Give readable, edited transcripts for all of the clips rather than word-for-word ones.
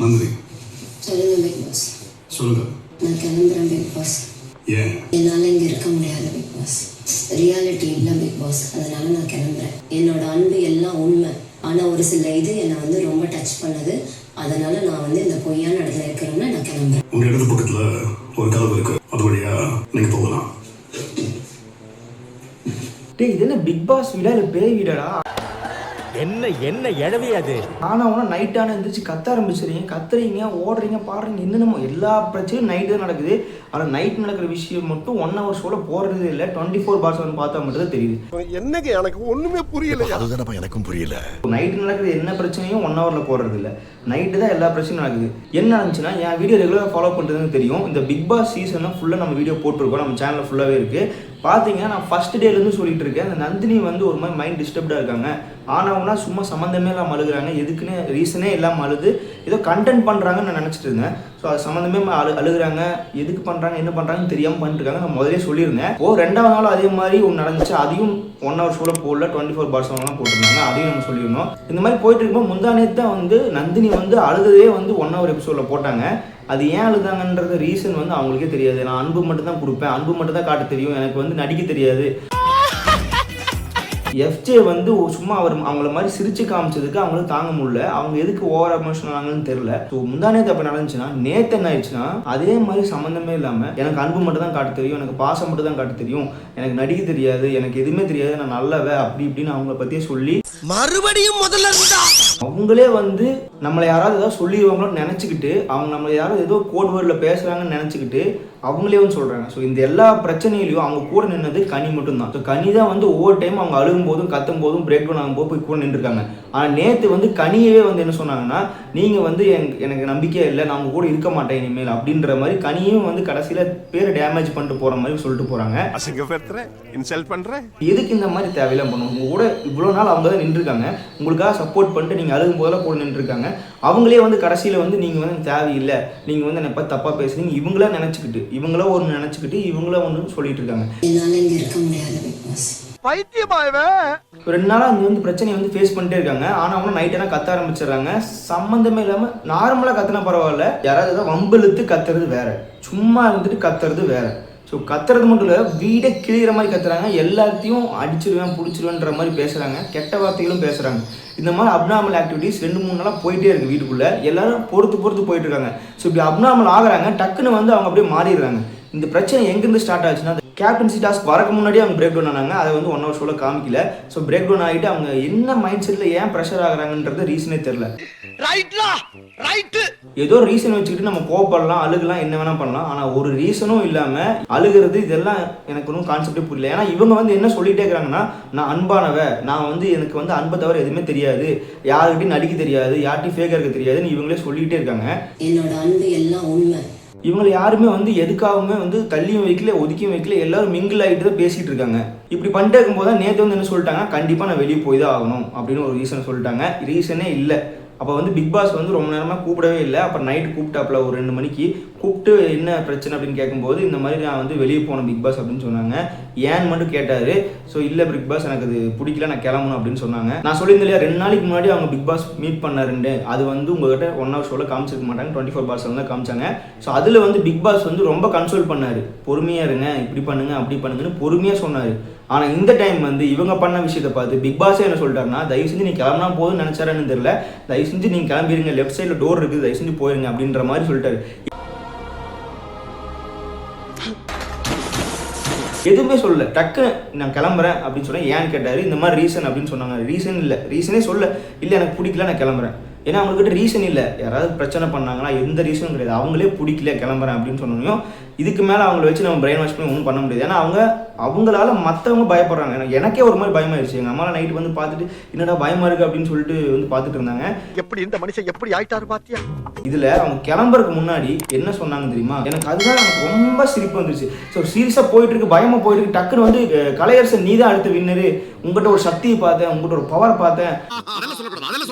நந்தினி சொல்லுங்க big pass. சொல்லுங்க. நான் கிளம்புறேன் பிக் பாஸ். ஏன்? என்னால் இங்கே இருக்க முடியாது பிக் பாஸ். ரியாலிட்டி இல்லை பிக் பாஸ். அதனால நான் கிளம்புறேன். என்னோட அன்பு எல்லாம் உண்மை. ஆனால் ஒரு சில இது என்னை வந்து ரொம்ப டச் பண்ணுது. அதனால நான் வந்து இந்த பொய்யான இடத்துல இருக்கிறேன்னா நான் கிளம்புறேன். உங்க இடது பக்கத்துல ஒரு கதவு இருக்கு, அது வழியா நீங்க போகலாம். டேய், இது என்ன பிக் பாஸ் வீடா இல்லை பேய் வீடாடா? என்ன என்ன எழவே அது? ஆனால் நைட்டான எழுந்திரிச்சு கத்த ஆரம்பிச்சிடுறீங்க, கத்துறீங்க, ஓடுறீங்க, பாடுறீங்க, என்னென்னமோ எல்லா பிரச்சனையும் நைட்டு தான் நடக்குது. ஆனால் நைட் நடக்கிற விஷயம் மட்டும் 1 hour ஷோவில் போடுறதே இல்லை. 24/7 பார்த்தா மட்டும் தான் தெரியுது. என்னங்க எனக்கு ஒண்ணுமே புரியல. அதுதான் எனக்கும் புரியல. நைட்டு நடக்குது என்ன பிரச்சனையும் 1 hourல போடுறது இல்லை. நைட்டு தான் எல்லா பிரச்சனையும் நடக்குது. என்ன நடந்துச்சுன்னா, என் வீடியோ ரெகுலராக ஃபாலோ பண்ணுறதுன்னு தெரியும். இந்த பிக் பாஸ் சீசனை ஃபுல்லாக நம்ம வீடியோ போட்டிருக்கோம், நம்ம சேனலில் ஃபுல்லாகவே இருக்குது. பார்த்தீங்கன்னா நான் ஃபர்ஸ்ட் டேலேருந்து சொல்லிட்டு இருக்கேன், அந்த நந்தினி வந்து ஒரு மாதிரி மைண்ட் டிஸ்டர்ப்டாக இருக்காங்க. ஆனவனா சும்மா சம்மந்தமே இல்லாமல் அழுகுறாங்க, எதுக்குன்னு ரீசனே இல்லாமல் அழுது ஏதோ கண்டென்ட் பண்ணுறாங்கன்னு நான் நினச்சிட்டு இருந்தேன். ஸோ அது சம்மந்தமே அழுகுறாங்க, எதுக்கு பண்ணுறாங்க என்ன பண்ணுறாங்கன்னு தெரியாமல் பண்ணிட்டுருக்காங்க. நான் முதலே சொல்லியிருந்தேன். ரெண்டாவது நாள் அதே மாதிரி ஒன்று நடந்துச்சு. அதையும் 1 hour ஷோவில் போடல, 24/7 போட்டிருந்தாங்க. அதையும் நம்ம சொல்லியிருந்தோம். இந்த மாதிரி போயிட்டு இருக்கும்போது முந்தானேத்து தான் வந்து நந்தினி வந்து அழுததே வந்து 1 hour எபிசோடில் போட்டாங்க. அது ஏன் அழுதாங்கன்றது ரீசன் வந்து அவங்களுக்கே தெரியாது. நான் அன்பு மட்டும் தான் கொடுப்பேன், அன்பு மட்டும் தான் காட்ட தெரியும், எனக்கு வந்து நடிக்க தெரியாது. எஃப்ஜே வந்து சும்மா அவங்கள மாதிரி சிரிச்சு காமிச்சதுக்கு அவங்களுக்கு தாங்க முடியல. அவங்க எதுக்கு ஓவர் எமோஷனல் ஆனாங்கன்னு தெரியல. ஸோ முந்தானேத்து அப்போ நடந்துச்சுன்னா, நேற்று என்ன ஆயிடுச்சுன்னா, அதே மாதிரி சம்மந்தமே இல்லாமல் எனக்கு அன்பு மட்டும் தான் காட்ட தெரியும், எனக்கு பாசம் மட்டும் தான் காட்ட தெரியும், எனக்கு நடிக்க தெரியாது, எனக்கு எதுவுமே தெரியாது, நான் நல்லவ அப்படி இப்படின்னு அவங்கள பற்றியே சொல்லி மறுபடியும் முதல்ல இருந்தா அவங்களே வந்து நம்மளை யாராவது ஏதாவது சொல்லிடுவாங்களோன்னு நினச்சிக்கிட்டு, அவங்க நம்மளை யாராவது ஏதோ கோட் வேர்டில் பேசுகிறாங்கன்னு நினச்சிக்கிட்டு அவங்களே வந்து சொல்கிறாங்க. ஸோ இந்த எல்லா பிரச்சனையிலையும் அவங்க கூட நின்னது கனி மட்டும்தான். ஸோ கனி தான் வந்து ஒவ்வொரு டைம் அவங்க அழுகும் போதும் கத்தும் போதும் பிரேக் டவுன் ஆகும்போது போய் கூட நின்றுருக்காங்க. ஆனால் நேற்று வந்து கனியவே வந்து என்ன சொன்னாங்கன்னா, நீங்கள் வந்து எனக்கு நம்பிக்கையே இல்லை, நான் அவங்க கூட இருக்க மாட்டேன் இனிமேல் அப்படின்ற மாதிரி கனியும் வந்து கடைசியில் பேரை டேமேஜ் பண்ணிட்டு போகிற மாதிரி சொல்லிட்டு போகிறாங்க. இன்சல்ட் பண்ணுறேன். எதுக்கு இந்த மாதிரி தேவையெல்லாம் பண்ணுவோம்? உங்க கூட இவ்வளோ நாள் அவங்க தான் நின்றுருக்காங்க, உங்களுக்காக சப்போர்ட் பண்ணிட்டு நீங்கள் அழுகும் போதெல்லாம் கூட நின்றுருக்காங்க. அவங்களே வந்து கடைசியில் வந்து நீங்கள் வந்து தேவையில்லை, நீங்கள் வந்து என்னை பார்த்து தப்பாக பேசுறீங்க, இவங்களா நினச்சிக்கிட்டு இவங்கள ஒன்று நினச்சிக்கிட்டு இவங்கள ஒன்று சொல்லிட்டு இருக்காங்க. என்னால் இங்கே இருக்க முடியாது பிக் பாஸ். பைத்தியமாவே 2 நாளாக அந்த வந்து பிரச்சனையை வந்து ஃபேஸ் பண்ணிட்டே இருக்காங்க. ஆனால் அவங்க நைட்டெல்லாம் கத்த ஆரம்பிச்சிடுறாங்க. சம்மந்தமே இல்லாமல் நார்மலாக கத்துனா பரவாயில்ல, யாராவது ஏதாவது வம்பிழுத்து கத்துறது வேற, சும்மா இருந்துட்டு கத்துறது வேற. ஸோ கத்துறது மட்டும் இல்லை, வீடே கிளியிற மாதிரி கத்துறாங்க, எல்லாத்தையும் அடிச்சிருவேன் பிடிச்சிருவேன்ற மாதிரி பேசுகிறாங்க, கெட்ட வார்த்தைகளும் பேசுகிறாங்க. இந்த மாதிரி அப்நார்மல் ஆக்டிவிட்டிஸ் 2-3 நாளாக போயிட்டே இருக்குது வீட்டுக்குள்ளே. எல்லாரும் பொறுத்து போயிட்டு இருக்காங்க. ஸோ இப்படி அப்நார்மல் ஆகுறாங்க, டக்குன்னு வந்து அவங்க அப்படியே மாறிடுறாங்க. இந்த பிரச்சனை எங்கேருந்து ஸ்டார்ட் ஆச்சுன்னா, கேப்டன்சி டாஸ்க் வரக்கு முன்னாடியே அவங்க பிரேக் டவுன் ஆனாங்க. அதை வந்து 1 hour ஷோவில் காமிக்கல. ஸோ பிரேக் டவுன் ஆகிட்டு அவங்க என்ன மைண்ட் செட்டில் ஏன் ப்ரெஷர் ஆகுறாங்கன்றது ரீசனே தெரில. ஏதோ ரீசன் வச்சுக்கிட்டு நம்ம கோவப்படலாம், அழுகலாம், என்ன வேணா பண்ணலாம். ஆனால் ஒரு ரீசனும் இல்லாமல் அழுகிறது, இதெல்லாம் எனக்கு ஒன்றும் கான்செப்டே புரியல. ஏன்னா இவங்க வந்து என்ன சொல்லிட்டே இருக்கிறாங்கன்னா, நான் அன்பானவ, நான் வந்து எனக்கு வந்து அன்பை தவிர எதுவுமே தெரியாது, யாருக்கிட்டையும் நடிக்க தெரியாது, யார்ட்டையும் ஃபேக்காக இருக்க தெரியாதுன்னு இவங்களே சொல்லிகிட்டே இருக்காங்க. என்னோட அன்பு எல்லாம் உண்மை. இவங்களை யாருமே வந்து எதுக்காகவுமே வந்து தள்ளியும் வைக்கல, ஒதுக்கியும் வைக்கல, எல்லாரும் மிங்கிள் ஆகிட்டு தான் பேசிகிட்டு இருக்காங்க. இப்படி பண்ணிட்டு இருக்கும்போது தான் நேற்று வந்து என்ன சொல்லிட்டாங்க, கண்டிப்பாக நான் வெளியே போய் தான் ஆகணும் அப்படின்னு ஒரு ரீசன் சொல்லிட்டாங்க. ரீசனே இல்லை. அப்போ வந்து பிக் பாஸ் வந்து ரொம்ப நேரமாக கூப்பிடவே இல்லை. அப்புறம் நைட்டு கூப்பிட்டாப்புல ஒரு 2 மணிக்கு கூப்பிட்டு என்ன பிரச்சனை அப்படின்னு கேட்கும்போது, இந்த மாதிரி நான் வந்து வெளியே போனேன் பிக் பாஸ் அப்படின்னு சொன்னாங்க. ஏன்னு மட்டும் கேட்டார். ஸோ இல்லை பிக் பாஸ் எனக்கு அது பிடிக்கல, நான் கிளம்பணும் அப்படின்னு சொன்னாங்க. நான் சொல்லியிருந்தேன் இல்லையா, 2 நாளைக்கு முன்னாடி அவங்க பிக் பாஸ் மீட் பண்ணாருண்டு, அது வந்து உங்கள்கிட்ட 1 hour ஷோவில் காமிச்சிருக்க மாட்டாங்க, 24/7 தான் காமிச்சாங்க. ஸோ அதில் வந்து பிக் பாஸ் வந்து ரொம்ப கன்சோல் பண்ணார், பொறுமையாக இருங்க, இப்படி பண்ணுங்க அப்படி பண்ணுங்கன்னு பொறுமையாக சொன்னார். ஆனால் இந்த டைம் வந்து இவங்க பண்ண விஷயத்தை பார்த்து பிக் பாஸே என்ன சொல்லிட்டாருன்னா, தயவு செஞ்சு நீ கிளம்புனா போதும்னு நினச்சாருன்னு தெரியல, தயவு செஞ்சு நீங்கள் கிளம்பிடுங்க, லெஃப்ட் சைடில் டோர் இருக்குது, தயவு செஞ்சு போயிருங்க அப்படின்ற மாதிரி சொல்லிட்டாரு. எதுவுமே சொல்லல, டக்கு நான் கிளம்புறேன் அப்படின்னு சொன்னேன். ஏன்னு கேட்டார். இந்த மாதிரி ரீசன் அப்படின்னு சொன்னாங்க. ரீசன் இல்லை, ரீசனே சொல்ல, இல்லை எனக்கு பிடிக்கல நான் கிளம்புறேன். ஏன்னா அவங்ககிட்ட ரீசன் இல்லை. யாராவது பிரச்சனை பண்ணாங்கன்னா எந்த ரீசனும் கிடையாது, அவங்களே பிடிக்கல கிளம்புறேன் அப்படின்னு சொன்னோம். இதுக்கு மேலே அவங்கள வச்சு நம்ம பிரெயின் வாஷ் பண்ணி ஒன்றும் பண்ண முடியாது. ஏன்னா அவங்களால மற்றவங்க பயப்படுறாங்க. எனக்கே ஒரு மாதிரி பயமாயிருச்சு. எங்கள் அம்மாவை நைட்டு வந்து பார்த்துட்டு என்னடா பயமா இருக்கு அப்படின்னு சொல்லிட்டு வந்து பார்த்துட்டு இருந்தாங்க. எப்படி இந்த மனுஷன் எப்படி ஆயிட்டாரு பாத்தியா? இதில் அவங்க கிளம்புறதுக்கு முன்னாடி என்ன சொன்னாங்க தெரியுமா, எனக்கு அதுதான் எனக்கு ரொம்ப சிரிப்பு வந்துருச்சு. ஸோ சீரியஸாக போயிட்டு இருக்கு, பயமாக போயிட்டு இருக்கு, டக்குன்னு வந்து கலையரசன் நீ தான் அடுத்த வின்னரு, உங்கள்கிட்ட ஒரு சக்தியை பார்த்தேன், உங்கள்கிட்ட ஒரு பவர் பார்த்தேன்,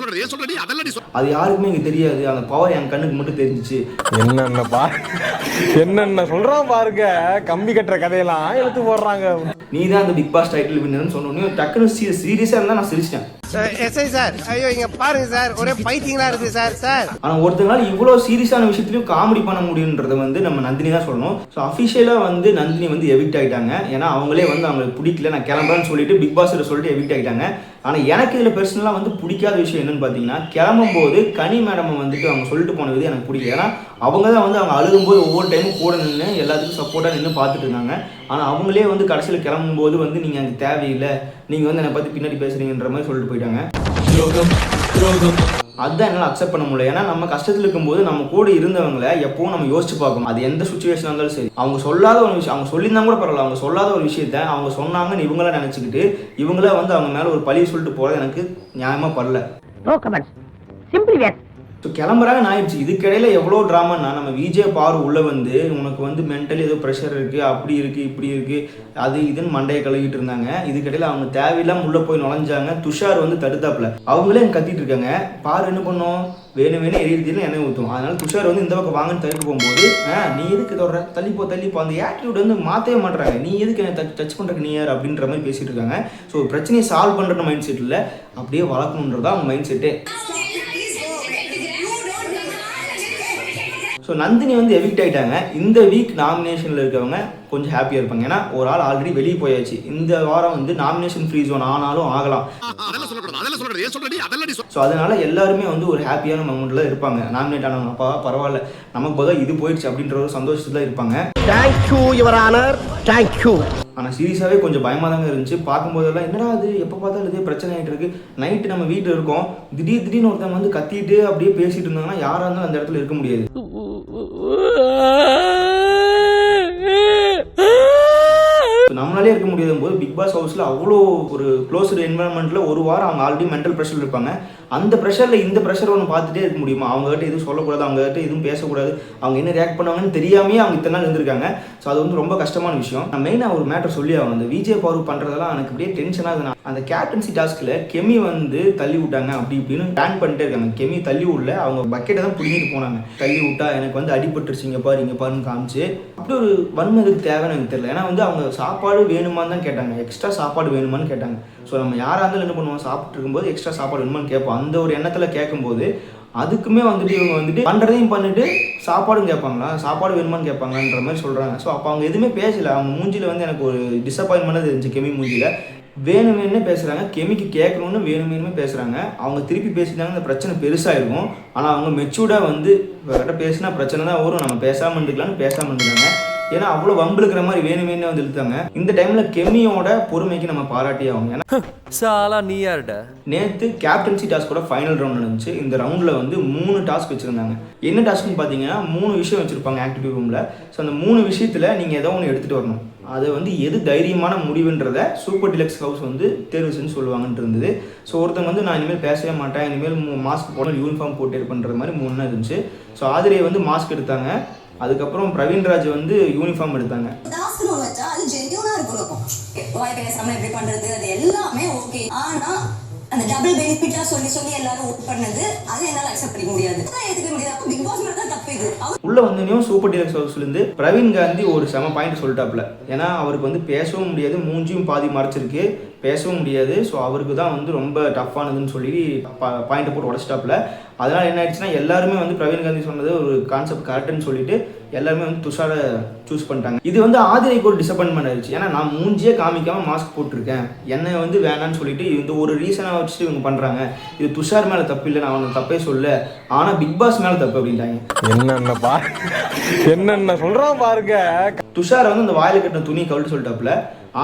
அது யாருக்குமே இங்கே தெரியாது, அந்த பவர் என் கண்ணுக்கு மட்டும் தெரிஞ்சிச்சு. என்னென்ன சொல்றான் பாருங்க, கம்பி கட்டுற கதையெல்லாம் எடுத்து போடுறாங்க. நீ தான் அந்த பிக் பாஸ் டைட்டில் வின்னர்னு சொன்னோன்னே டக்குன்னு சீரியஸாக இருந்தால் நான் சிரிச்சிட்டேன். எஸ்ஐ சார் ஐயோ இங்க பாருங்க சார் ஒரே பைத்தியங்களா இருக்கு சார் ஆனால் ஒருத்தங்களால இவ்வளோ சீரியஸான விஷயத்துலையும் காமெடி பண்ண முடியுன்றதை வந்து நம்ம நந்தினி தான் சொல்லணும். ஸோ அஃபிஷியலாக வந்து நந்தினி வந்து எவிக்ட் ஆகிட்டாங்க. ஏன்னா அவங்களே வந்து அவங்களுக்கு பிடிக்கல, நான் கிளம்புறேன்னு சொல்லிட்டு பிக் பாஸ் சொல்லிட்டு எவிக்ட் ஆகிட்டாங்க. ஆனால் எனக்கு இதில் பர்சனலாக வந்து பிடிக்காத விஷயம் என்னன்னு பார்த்தீங்கன்னா, கிளம்பும்போது கனி மேடம் வந்துட்டு அவங்க சொல்லிட்டு போனது எனக்கு பிடிக்கல. ஏன்னா அவங்க தான் வந்து அவங்க அழுகும்போது ஒவ்வொரு டைமும் கூட நின்று எல்லாத்துக்கும் சப்போர்ட்டாக நின்று பார்த்துட்டு இருந்தாங்க. ஆனால் அவங்களே வந்து கடைசியில் கிளம்பும்போது வந்து நீங்கள் அங்கே தேவையில்லை, நீங்கள் வந்து என்னை பற்றி பின்னாடி பேசுகிறீங்கன்ற மாதிரி சொல்லிட்டு போயிட்டாங்க. அதுதான் என்னால் அக்செப்ட் பண்ண முடியல. ஏன்னா நம்ம கஷ்டத்தில் இருக்கும்போது நம்ம கூட இருந்தவங்களை எப்பவும் நம்ம யோசிச்சு பார்க்கணும். அது எந்த சுச்சுவேஷனாக இருந்தாலும் சரி. அவங்க சொல்லாத ஒரு விஷயம், அவங்க சொல்லியிருந்தா கூட பரவாயில்ல, அவங்க சொல்லாத ஒரு விஷயத்த அவங்க சொன்னாங்கன்னு இவங்கள நினச்சிக்கிட்டு இவங்கள வந்து அவங்க மேலே ஒரு பழி சொல்லிட்டு போகிறது எனக்கு நியாயமாக படல. ஸோ கிளம்புறாங்க ஆயிடுச்சு. இதுக்கிடையில எவ்வளோ ட்ராமானா, நம்ம விஜய் பாரு உள்ளே வந்து உனக்கு வந்து மென்டலி ஏதோ ப்ரெஷர் இருக்குது, அப்படி இருக்குது, இப்படி இருக்குது, அது இதுன்னு மண்டையை கழுவிட்டு இருந்தாங்க. இதுக்கிடையில அவங்க தேவையில்லாமல் உள்ளே போய் நுழைஞ்சாங்க. துஷார் வந்து தடுத்தாப்புல, அவங்களே எனக்கு கத்திட்டு இருக்காங்க. பாரு என்ன பண்ணோம், வேணும் எரியுதுன்னு எண்ணெய் ஊற்றும். அதனால துஷார் வந்து இந்த பக்கம் வாங்கன்னு தடுக்க போகும்போது, நீ எதுக்கு தொடர தள்ளிப்போ அந்த ஆட்டிடியூட் வந்து மாற்றவே மாட்டுறாங்க. நீ எதுக்கு என்ன டச் பண்ணுறக்கு நீ யார் அப்படின்ற மாதிரி பேசிட்டு இருக்காங்க. ஸோ பிரச்சனையை சால்வ் பண்ணுற மைண்ட் செட்டில் அப்படியே வளர்க்கணுன்றதா அவங்க மைண்ட் செட்டு. ஸோ நந்தினி வந்து எவிக்ட் ஆகிட்டாங்க. இந்த வீக் நாமினேஷனில் இருக்கவங்க கொஞ்சம் ஹாப்பியாக இருப்பாங்க. ஏன்னா ஒரு ஆள் ஆல்ரெடி வெளியே போயாச்சு. இந்த வாரம் வந்து நாமினேஷன் ஃப்ரீ ஜோன் ஆனாலும் ஆகலாம். ஸோ அதனால எல்லாருமே வந்து ஒரு ஹாப்பியான மொமெண்ட்ல இருப்பாங்க. நாமினேட் ஆனவங்க அப்பா பரவாயில்ல, நமக்கு பதிலாக இது போயிடுச்சு அப்படின்ற ஒரு சந்தோஷத்தில் இருப்பாங்க. Thank you your honour, thank you. ஆனால் சீரியஸாகவே கொஞ்சம் பயமாக தாங்க இருந்துச்சு. பார்க்கும்போதெல்லாம் என்னடா அது எப்போ பார்த்தாலும் இதே பிரச்சனை ஆகிட்டு இருக்கு. நைட்டு நம்ம வீட்டில் இருக்கோம், திடீர்னு ஒருத்தவங்க வந்து கத்திட்டு அப்படியே பேசிட்டு இருந்தாங்கன்னா யாராக இருந்தாலும் அந்த இடத்துல இருக்க முடியாது. நம்மளாலே இருக்க முடியாத போது பிக் பாஸ் ஹவுஸில் அவ்வளோ ஒரு க்ளோஸ்டு என்வரன்மெண்ட்டில் ஒரு வாரம் அவங்க ஆல்ரெடி மென்டல் ப்ரெஷர் இருப்பாங்க. அந்த ப்ரெஷரில் இந்த ப்ரெஷர் ஒன்று பார்த்துட்டே இருக்க முடியுமா? அவங்ககிட்ட எதுவும் சொல்லக்கூடாது, அவங்ககிட்ட எதுவும் பேசக்கூடாது, அவங்க என்ன ரியாக்ட் பண்ணுவாங்கன்னு தெரியாமையே அவங்க இத்தனை நாள் இருந்திருக்காங்க. ஸோ அது வந்து ரொம்ப கஷ்டமான விஷயம். நான் மெயினாக ஒரு மேட்டர் சொல்லி ஆகணும். அந்த விஜய் பாரு பண்ணுறதெல்லாம் எனக்கு அப்படியே டென்ஷனாக இருக்குண்ணா. அந்த கேப்டன்சி டாஸ்கில் கெமி வந்து தள்ளி விட்டாங்க, அப்படி இப்படின்னு பிளான் பண்ணிட்டே இருக்காங்க. கெமி தள்ளி விடல, அவங்க பக்கெட்டை தான் பிடிங்கிட்டு போனாங்க. தள்ளி விட்டா எனக்கு வந்து அடிபட்டுருச்சு, இங்கே பாருன்னு காமிச்சு. அப்படி ஒரு வன்மை இதுக்கு தேவைன்னு எனக்கு தெரியல. ஏன்னா வந்து அவங்க சாப்பாடு வேணுமான்னு தான் கேட்டாங்க, எக்ஸ்ட்ரா சாப்பாடு வேணுமான்னு கேட்டாங்க. ஸோ நம்ம யாராக இருந்தாலும் என்ன பண்ணுவோம், சாப்பிட்டு இருக்கும்போது எக்ஸ்ட்ரா சாப்பாடு வேணுமான்னு கேட்போம். அந்த ஒரு எண்ணத்தில் கேட்கும்போது அதுக்குமே வந்துட்டு இவங்க வந்துட்டு பண்ணுறதையும் பண்ணிட்டு சாப்பாடும் கேட்பாங்களா, சாப்பாடு வேணுமான்னு கேட்பாங்கன்ற மாதிரி சொல்கிறாங்க. ஸோ அப்போ அவங்க எதுவுமே பேசலை. அவங்க மூஞ்சியில் வந்து எனக்கு ஒரு டிசப்பாயின்மெண்ட் இருந்துச்சு. கெமி மூஞ்சியில் வேணுமே பேசுகிறாங்க, கெமிக்கு கேட்கணுன்னு வேணுமே பேசுகிறாங்க. அவங்க திருப்பி பேசிட்டாங்க, இந்த பிரச்சனை பெருசாக இருக்கும். ஆனால் அவங்க மெச்சூர்டாக வந்து இவர்கிட்ட பேசினா பிரச்சனை தான் வரும், நம்ம பேசாமல் இருந்துக்கலான்னு பேசாமல் இருந்துக்காங்க. ஏன்னா அவ்வளோ வம்புழுக்கிற மாதிரி வேணுமே வந்து இழுத்தாங்க. இந்த டைமில் கெமியோட பொறுமைக்கு நம்ம பாராட்டியே ஆகும். ஏன்னா சாலா நீ யார்டா? நேற்று கேப்டன்சி டாஸ்கோட ஃபைனல் ரவுண்ட் இருந்துச்சு. இந்த ரவுண்டில் வந்து 3 டாஸ்க் வச்சுருந்தாங்க. என்ன டாஸ்க்னு பார்த்தீங்கன்னா 3 விஷயம் வச்சுருப்பாங்க ஆக்டிவிட்டி ரூமில். ஸோ அந்த 3 விஷயத்தில் நீங்கள் ஏதோ ஒன்று எடுத்துகிட்டு வரணும். அது வந்து எது தைரியமான முடிவுன்றதை சூப்பர் டிலக்ஸ் ஹவுஸ் வந்து தேர்வு செஞ்சு சொல்லுவாங்கன்ட்டு இருந்தது. ஸோ ஒருத்தங்க வந்து நான் இனிமேல் பேசவே மாட்டேன், இனிமேல் மாஸ்க் போடணும், யூனிஃபார்ம் போட்டு பண்ணுற மாதிரி 3 இருந்துச்சு. ஸோ ஆதிரியை வந்து மாஸ்க் எடுத்தாங்க. அதுக்கப்புறம் பிரவீன்ராஜ் வந்து யூனிஃபார்ம் எடுத்தாங்க. அந்த டபுள் பெனிஃபிட்டா சொல்லி எல்லாரும் ஓட் பண்ணது அது என்னால அக்செப்ட் பண்ணிக்க முடியாது. ஏத்துக்க முடியாது. அப்ப பிக் பாஸ் மேல தான் தப்பு இது. உள்ள வந்தோடனே சூப்பர் டீலக்ஸ் ஹவுஸ்ல இருந்து பிரவீன் காந்தி ஒரு செம பாயிண்ட் சொல்லிட்டாப்ல. ஏன்னா அவருக்கு வந்து பேசவும் முடியாது, மூஞ்சியும் பாதி மறைச்சிருக்கு, பேசவும் முடியாது. ஸோ அவருக்கு தான் வந்து ரொம்ப டஃப்பானதுன்னு சொல்லி பாயிண்ட்டை போட்டு உடச்சிட்டாப்ல. அதனால் என்ன ஆயிடுச்சுன்னா எல்லாருமே வந்து பிரவீன் காந்தி சொன்னது ஒரு கான்செப்ட் கரெக்டுன்னு சொல்லிட்டு எல்லாருமே வந்து துஷாரை சூஸ் பண்ணிட்டாங்க. இது வந்து ஆதிரைக்கு ஒரு டிசப்பாயின்மெண்ட் ஆயிடுச்சு. ஏன்னா நான் மூஞ்சியே காமிக்காமல் மாஸ்க் போட்டிருக்கேன், என்னை வந்து வேணான்னு சொல்லிட்டு இந்த ஒரு ரீசனாக வச்சுட்டு இவங்க பண்ணுறாங்க. இது துஷார் மேலே தப்பு இல்லை, நான் அவனுக்கு தப்பே சொல்ல, ஆனால் பிக் பாஸ் மேலே தப்பு அப்படின்ட்டாங்க. என்னென்ன சொல்கிறான் பாருங்க. துஷாரை வந்து அந்த வாயில் கட்டின துணியை கவிட்டு சொல்லிட்டாப்புல.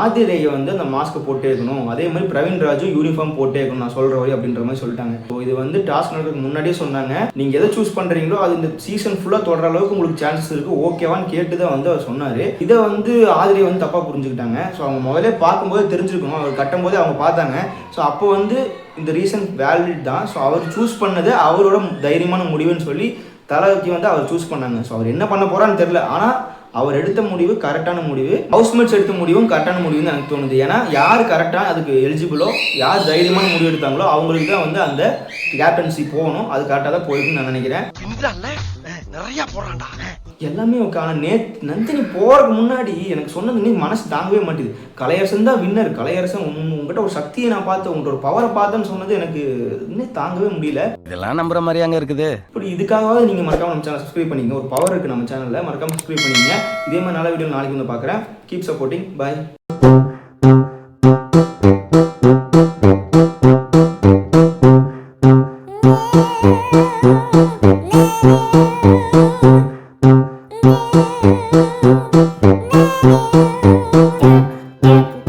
ஆதிரையை வந்து அந்த மாஸ்க்கை போட்டே இருக்கணும், அதே மாதிரி பிரவீன்ராஜும் யூனிஃபார்ம் போட்டே இருக்கணும் நான் சொல்கிற வரை அப்படின்ற மாதிரி சொல்லிட்டாங்க. ஸோ இது வந்து டாஸ்க் நடக்கிறதுக்கு முன்னாடியே சொன்னாங்க, நீங்கள் எதை சூஸ் பண்ணுறீங்களோ அது இந்த சீசன் ஃபுல்லாக தொடர அளவுக்கு உங்களுக்கு சான்சஸ் இருக்குது, ஓகேவான்னு கேட்டு தான் வந்து அவர் சொன்னார். இதை வந்து ஆதிரையை வந்து தப்பாக புரிஞ்சுக்கிட்டாங்க. ஸோ அவங்க முதலே பார்க்கும்போது தெரிஞ்சிருக்கணும், அவர் கட்டும் போதே அவங்க பார்த்தாங்க. ஸோ அப்போ வந்து இந்த ரீசன் வேலிட் தான். ஸோ அவர் சூஸ் பண்ணது அவரோட தைரியமான முடிவுன்னு சொல்லி தலைக்கு வந்து அவர் சூஸ் பண்ணாங்க. ஸோ அவர் என்ன பண்ண போகிறான்னு தெரியல, ஆனால் அவர் எடுத்த முடிவு கரெக்டான முடிவு, ஹவுஸ்மேட்ஸ் எடுத்த முடிவும் கரெக்டான முடிவுன்னு எனக்கு தோணுது. ஏன்னா யார் கரெக்டாக அதுக்கு எலிஜிபிளோ, யார் தைரியமான முடிவு எடுத்தாங்களோ அவங்களுக்கு தான் வந்து அந்த கேப்டன்சி போகணும். அது கரெக்டாக தான் போயிருக்குன்னு நான் நினைக்கிறேன். நிறைய போடுறான்டா. எல்லாமே ஓகே. ஆனால் நந்தினி போகிறதுக்கு முன்னாடி எனக்கு சொன்னது நீ மனசு தாங்கவே மாட்டேது. கலையரசன் தான் வின்னர். கலையரசன் உங்ககிட்ட ஒரு சக்தியை நான் பார்த்தேன், உங்கள்கிட்ட ஒரு பவரை பார்த்தேன்னு சொன்னது எனக்கு இன்னும் தாங்கவே முடியல. இதெல்லாம் நம்புற மாதிரி அங்க இருக்குது. இப்படி இதுக்காகவாவது நீங்கள் மறக்காம நம்ம சேனல் சப்ஸ்கிரைப் பண்ணிங்க. ஒரு பவர் இருக்குது நம்ம சேனலில், மறக்காம சப்ஸ்கிரைப் பண்ணிங்க. இதே மாதிரி நல்ல வீடியோ நாளைக்கு வந்து பார்க்குறேன். Keep supporting. பாய்.